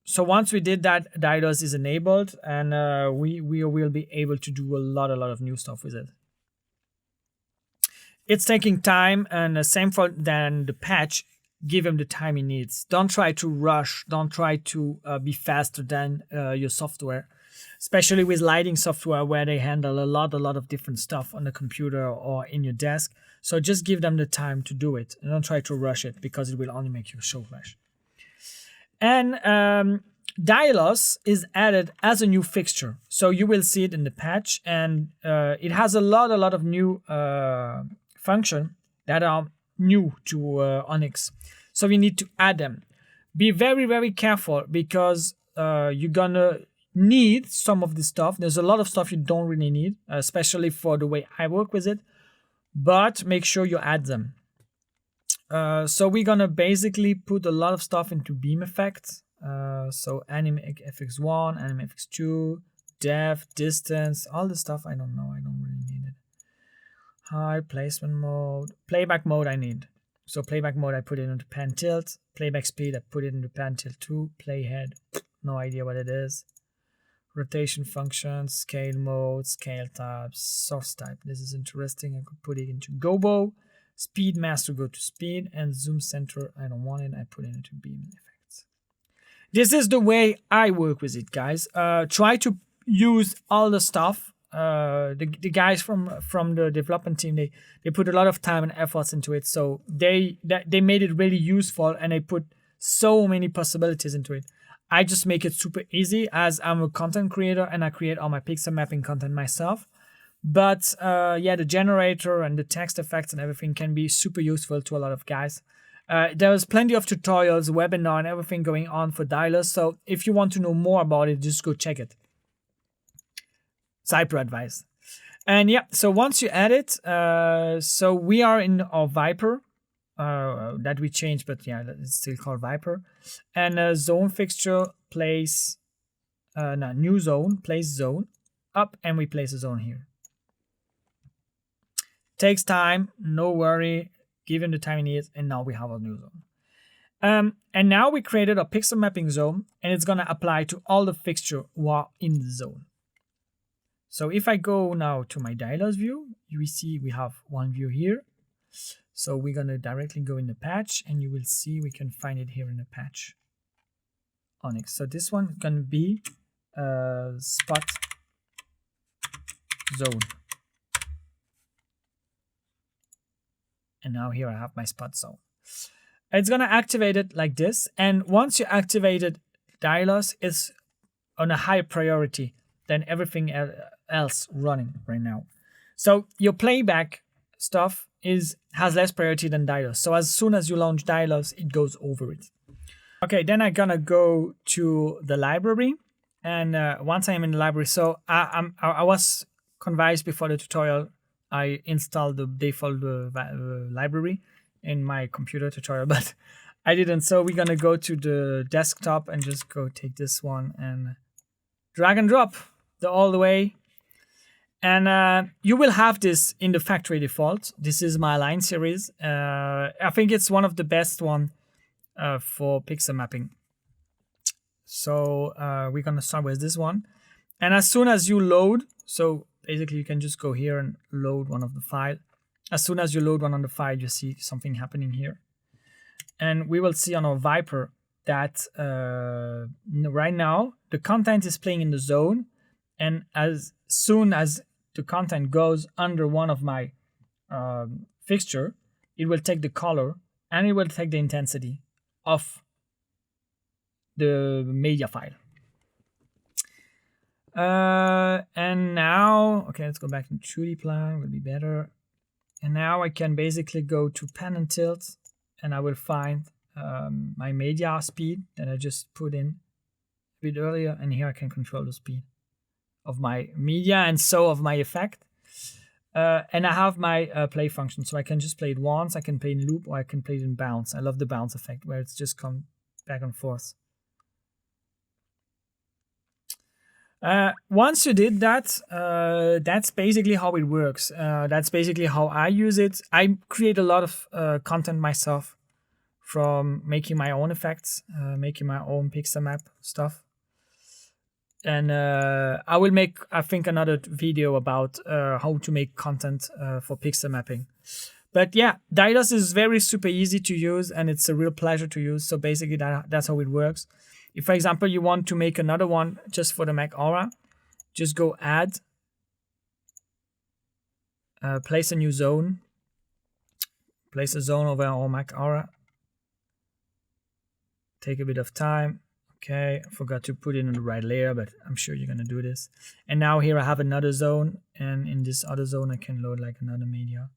So once we did that, Dilos is enabled, and we will be able to do a lot of new stuff with it. It's taking time, and same for than the patch. Give him the time he needs. Don't try to rush. Don't try to be faster than your software, especially with lighting software where they handle a lot of different stuff on the computer or in your desk. So just give them the time to do it, and don't try to rush it, because it will only make your show flash. And Dilos is added as a new fixture, so you will see it in the patch, and it has a lot of new function that are new to Onyx. So we need to add them. Be very careful, because you're gonna need some of this stuff. There's a lot of stuff you don't really need, especially for the way I work with it, but make sure you add them. So we're gonna basically put a lot of stuff into beam effects. So animate fx1, animate fx2, depth, distance, all the stuff I don't know. I don't really need it. High placement mode, playback mode I need. So playback mode I put it into pan tilt. Playback speed I put it into pan tilt 2. Playhead, no idea what it is. rotation functions, scale mode, scale types, source type. This is interesting. I could put it into gobo, speed master, go to speed, and zoom center. I don't want it. I put it into beam effects. This is the way I work with it, guys. Try to use all the stuff. The guys from the development team, they put a lot of time and efforts into it. So they made it really useful, and they put so many possibilities into it. I just make it super easy as I'm a content creator and I create all my pixel mapping content myself. But yeah, the generator and the text effects and everything can be super useful to a lot of guys. There's plenty of tutorials, webinar, and everything going on for dialers. So if you want to know more about it, just go check it. Zyper advice. And yeah, so once you add it, so we are in our Zyper. That we changed, but yeah, it's still called Zyper. And zone fixture place, new zone, place zone up, and we place a zone here. Takes time, no worry, give him the time he needs, and now we have a new zone. And now we created a pixel mapping zone, and it's gonna apply to all the fixture who are in the zone. So if I go now to my dialers view, you see we have one view here. So we're going to directly go in the patch, and you will see we can find it here in the patch. Onyx. So this one is going to be spot zone. And now here I have my spot zone. It's going to activate it like this. And once you activated dialers, it's on a high priority than everything else running right now. So your playback stuff has less priority than dialers. So as soon as you launch dialers, it goes over it. Okay, then I'm gonna go to the library, and once I'm in the library, so I was convinced before the tutorial. I installed the default library in my computer tutorial, but I didn't. So we're gonna go to the desktop and just go take this one and drag and drop all the way. And you will have this in the factory default. This is my line series. I think it's one of the best one for pixel mapping. So we're gonna start with this one. And as soon as you load, so basically you can just go here and load one of the file. As soon as you load one on the file, you see something happening here. And we will see on our Zyper that right now the content is playing in the zone. And as soon as the content goes under one of my fixture, it will take the color and it will take the intensity of the media file. And now, okay, let's go back to 2D plan, will be better. And now I can basically go to pan and tilt, and I will find my media speed that I just put in a bit earlier, and here I can control the speed of my media and so of my effect. And I have my play function, so I can just play it once, I can play in loop, or I can play it in bounce. I love the bounce effect where it's just come back and forth. Once you did that, that's basically how it works. That's basically how I use it. I create a lot of content myself, from making my own effects, making my own pixel map stuff. And I will make, I think, another video about how to make content for pixel mapping. But yeah, Dialers is very super easy to use, and it's a real pleasure to use. So basically that's how it works. If, for example, you want to make another one just for the Mac Aura, just go add, place a new zone, place a zone over our Mac Aura. Take a bit of time. Okay, I forgot to put it in the right layer, but I'm sure you're gonna do this. And now here I have another zone, and in this other zone I can load like another media.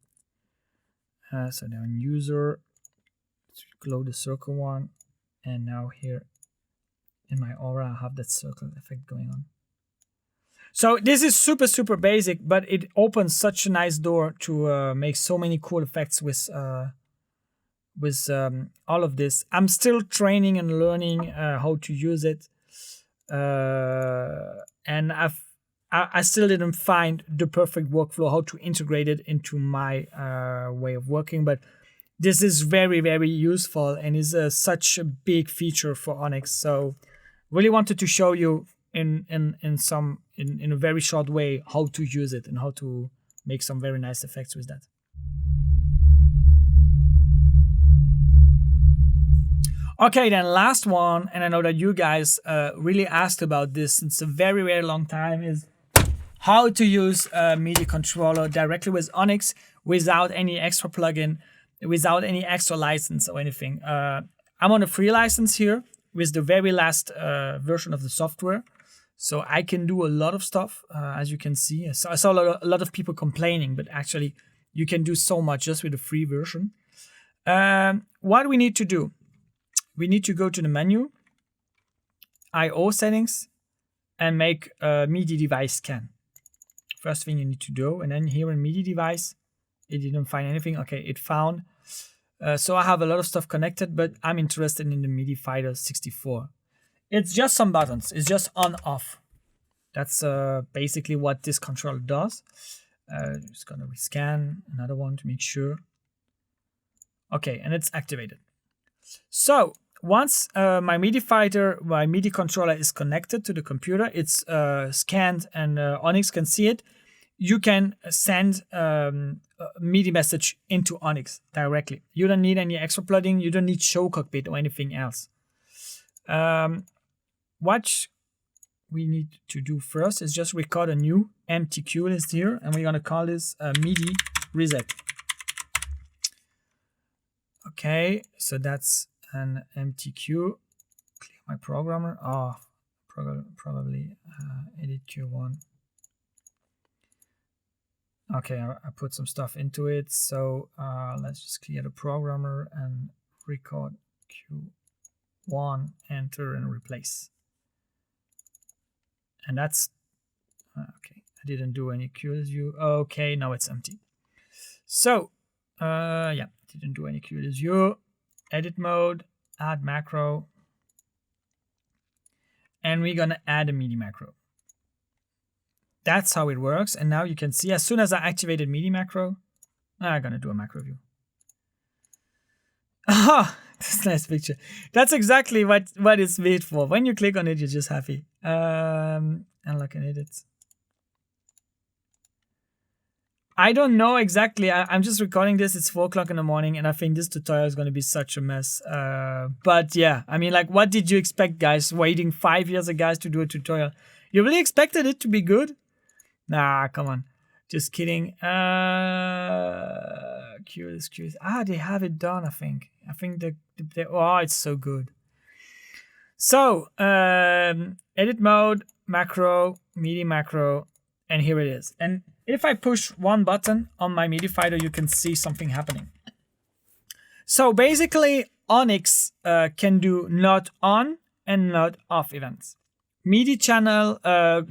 So now in user, load the circle one, and now here in my aura I have that circle effect going on. So this is super, super basic, but it opens such a nice door to make so many cool effects with all of this. I'm still training and learning how to use it, and I still didn't find the perfect workflow, how to integrate it into my way of working, but this is very, very useful and is such a big feature for Onyx. So really wanted to show you in a very short way how to use it and how to make some very nice effects with that. Okay, then last one, and I know that you guys really asked about this since a very, very long time, is how to use a MIDI controller directly with Onyx without any extra plugin, without any extra license or anything. I'm on a free license here with the very last version of the software. So I can do a lot of stuff, as you can see. I saw a lot of people complaining, but actually you can do so much just with the free version. What we need to do, we need to go to the menu, I/O settings, and make a MIDI device scan. First thing you need to do, and then here in MIDI device, it didn't find anything. Okay, it found. So I have a lot of stuff connected, but I'm interested in the MIDI Fighter 64. It's just some buttons. It's just on off. That's basically what this controller does. Just gonna rescan another one to make sure. Okay, and it's activated. So once my MIDI controller is connected to the computer, it's scanned and Onyx can see it. You can send a MIDI message into Onyx directly. You don't need any extra plugin. You don't need Show Cockpit or anything else. What we need to do first is just record a new empty cue list here, and we're going to call this MIDI reset. Okay, so that's an empty cue. Clear my programmer. Oh, probably edit Q1. Okay, I put some stuff into it. So let's just clear the programmer and record Q1, enter and replace. And that's, okay, I didn't do any cues. Okay, now it's empty. So, yeah, didn't do any cues. Edit mode, add macro. And we're gonna add a MIDI macro. That's how it works. And now you can see as soon as I activated MIDI macro, I'm gonna do a macro view. Ah, this nice picture. That's exactly what it's made for. When you click on it, you're just happy. Unlock and edit. I don't know exactly. I'm just recording this. It's 4 o'clock in the morning, and I think this tutorial is going to be such a mess. But yeah, I mean, like, what did you expect, guys? Waiting 5 years, guys, to do a tutorial. You really expected it to be good? Nah, come on. Just kidding. Curious. Ah, they have it done, I think. I think oh, it's so good. So, edit mode, macro, MIDI macro, and here it is. And if I push one button on my MIDI Fighter, you can see something happening. So basically, Onyx can do not on and not off events. MIDI channel,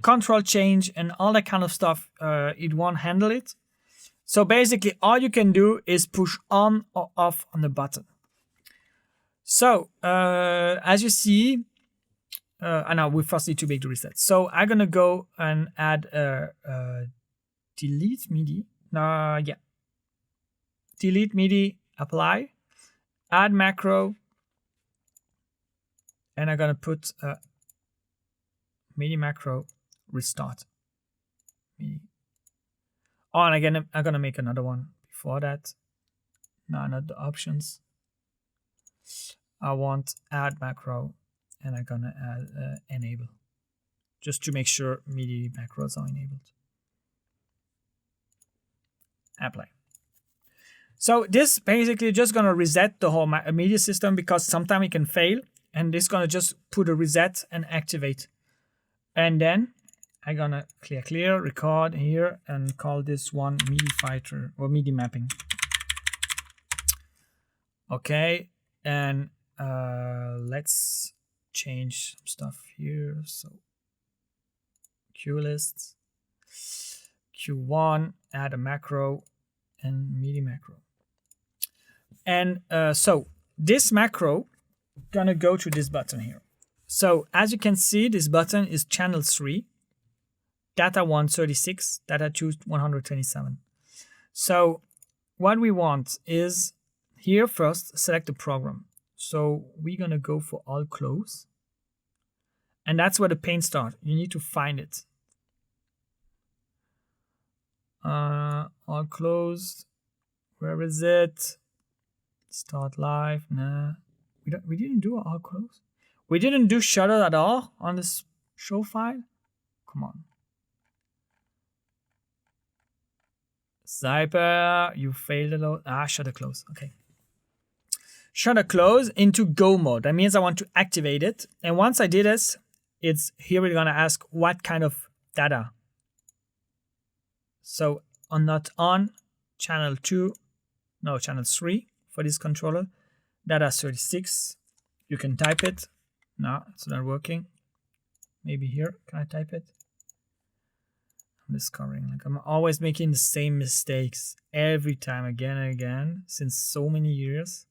control change, and all that kind of stuff, it won't handle it. So basically, all you can do is push on or off on the button. So, as you see, I know we first need to make the reset. So I'm gonna go and add delete MIDI. Yeah. Delete MIDI, apply, add macro, and I'm gonna put MIDI macro restart. MIDI. Oh, and again, I'm gonna make another one before that. No, not the options. I want add macro, and I'm gonna add enable, just to make sure MIDI macros are enabled. Apply. So this basically just gonna reset the whole MIDI system, because sometimes it can fail, and this gonna just put a reset and activate. And then I'm gonna clear, record here, and call this one MIDI Fighter or MIDI mapping. Okay, and let's change some stuff here. So cue lists, Q1, add a macro, and MIDI macro. And so this macro gonna go to this button here. So as you can see, this button is channel 3, data 136, data 2 127. So what we want is here first select the program. So we're gonna go for all close, And that's where the pain starts. You need to find it. All closed. Where is it? Start live. Nah. We didn't do all close. We didn't do shutter at all on this show file. Come on. Zyper, you failed a lot. Shutter close. Okay. Shutter close into go mode. That means I want to activate it. And once I did this, it's here we're gonna ask what kind of data. So on not on, channel 2, no, channel 3 for this controller. Data 36. You can type it. No, it's not working. Maybe here. Can I type it? I'm discovering, like, I'm always making the same mistakes every time, again and again, since so many years.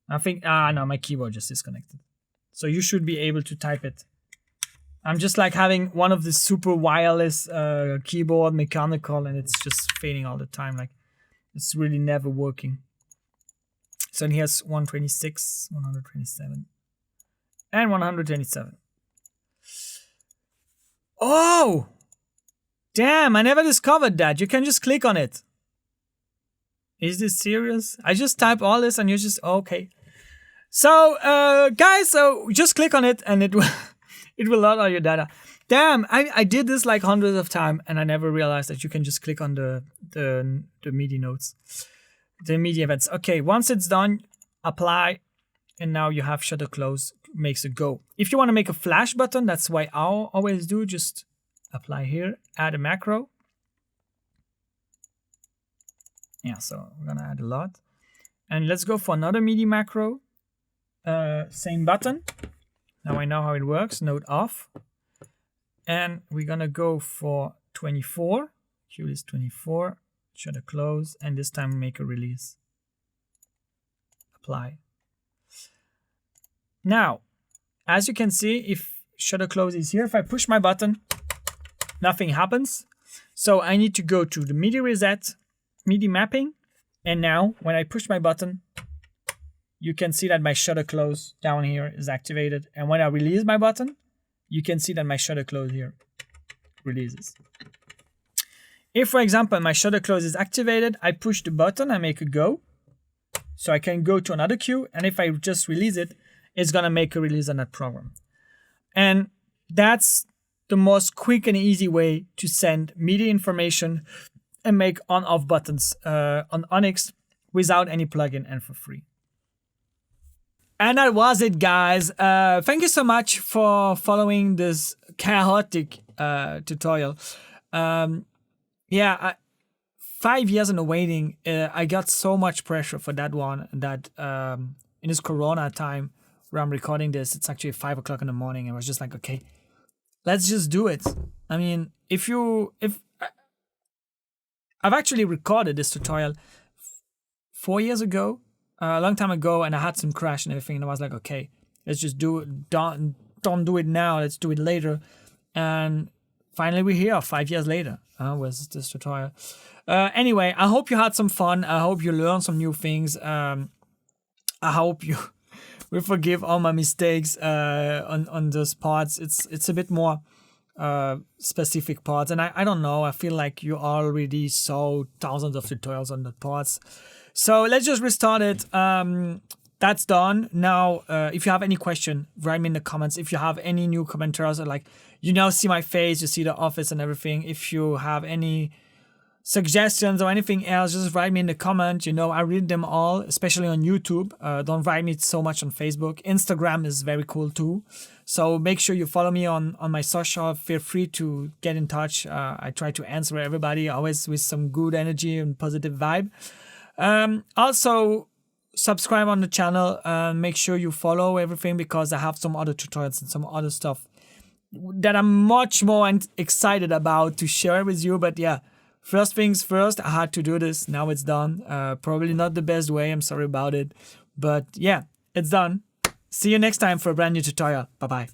I think, no, my keyboard just disconnected. So you should be able to type it. I'm just like having one of the super wireless keyboard, mechanical, and it's just fading all the time. Like, it's really never working. So here's 126, 127, and 127. Oh! Damn, I never discovered that. You can just click on it. Is this serious? I just type all this and you just, okay. So, guys, so just click on it and it will, it will load all your data. Damn, I did this like hundreds of times and I never realized that you can just click on the MIDI notes, the MIDI events. Okay, once it's done, apply, and now you have shutter close, makes it go. If you want to make a flash button, that's why I always do, just apply here, add a macro. Yeah, so we're gonna add a lot. And let's go for another MIDI macro. Same button. Now I know how it works, node off. And we're gonna go for 24. Cue is 24, shutter close, and this time make a release. Apply. Now, as you can see, if shutter close is here, if I push my button, nothing happens. So I need to go to the MIDI reset, MIDI mapping, and now when I push my button, you can see that my shutter close down here is activated. And when I release my button, you can see that my shutter close here releases. If, for example, my shutter close is activated, I push the button, I make a go. So I can go to another cue, and if I just release it, it's gonna make a release on that program. And that's the most quick and easy way to send MIDI information and make on-off buttons on Onyx without any plugin and for free. And that was it, guys. Thank you so much for following this chaotic tutorial. 5 years in the waiting, I got so much pressure for that one that in this Corona time where I'm recording this, it's actually 5 o'clock in the morning. I was just like, okay, let's just do it. I mean, if I've actually recorded this tutorial 4 years ago, a long time ago, and I had some crash and everything, and I was like, okay, let's just do it. Don't do it now. Let's do it later. And finally, we're here 5 years later with this tutorial. Anyway, I hope you had some fun. I hope you learned some new things. I hope you will forgive all my mistakes on those parts. It's a bit more specific parts, and I don't know. I feel like you already saw thousands of tutorials on the parts. So let's just restart it. That's done. Now, if you have any question, write me in the comments. If you have any new commenters, or like, you now see my face, you see the office and everything. If you have any suggestions or anything else, just write me in the comment. You know, I read them all, especially on YouTube. Don't write me so much on Facebook. Instagram is very cool too. So make sure you follow me on my social. Feel free to get in touch. I try to answer everybody, always with some good energy and positive vibe. Also, subscribe on the channel and make sure you follow everything, because I have some other tutorials and some other stuff that I'm much more excited about to share with you. But yeah, first things first, I had to do this. Now it's done. Probably not the best way. I'm sorry about it. But yeah, it's done. See you next time for a brand new tutorial. Bye-bye.